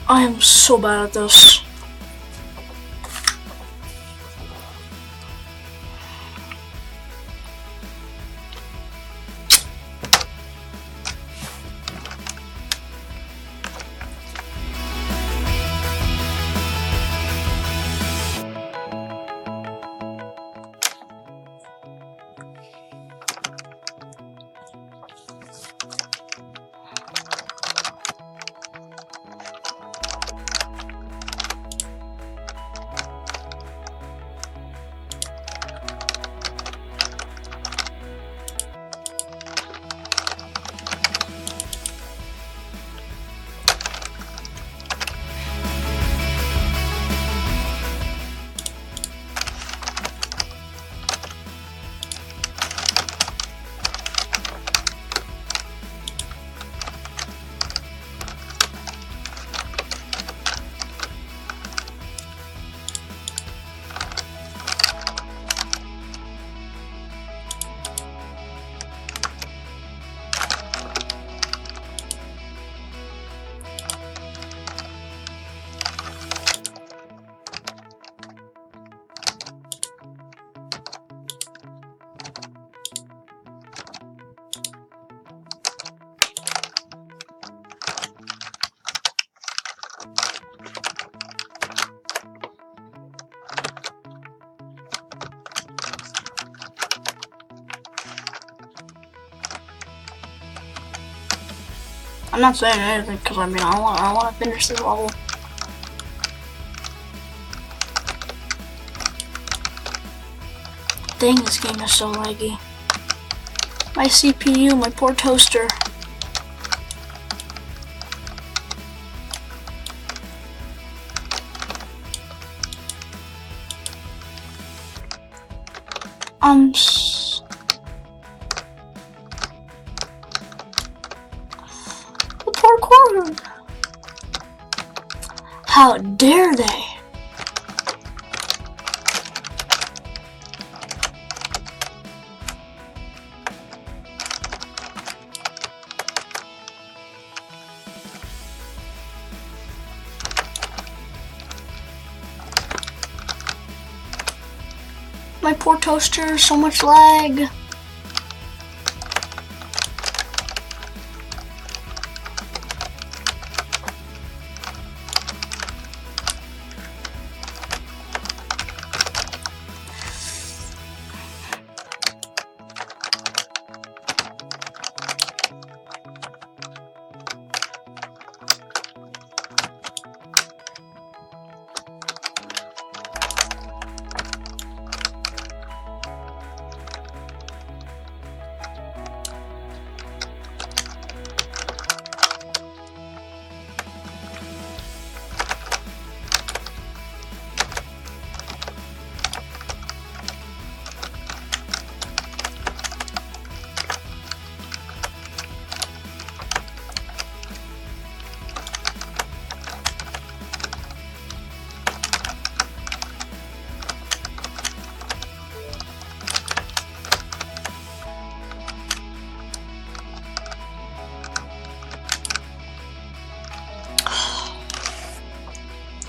I am so bad at this. I'm not saying anything because I mean I want to finish this level. Dang, this game is so laggy. My CPU, my poor toaster. The poor corner. How dare they? My poor toaster, so much lag.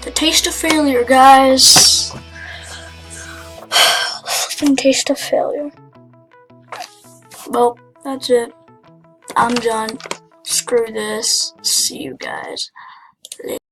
The taste of failure, guys. Flipping taste of failure. Well, that's it. I'm done. Screw this. See you guys later.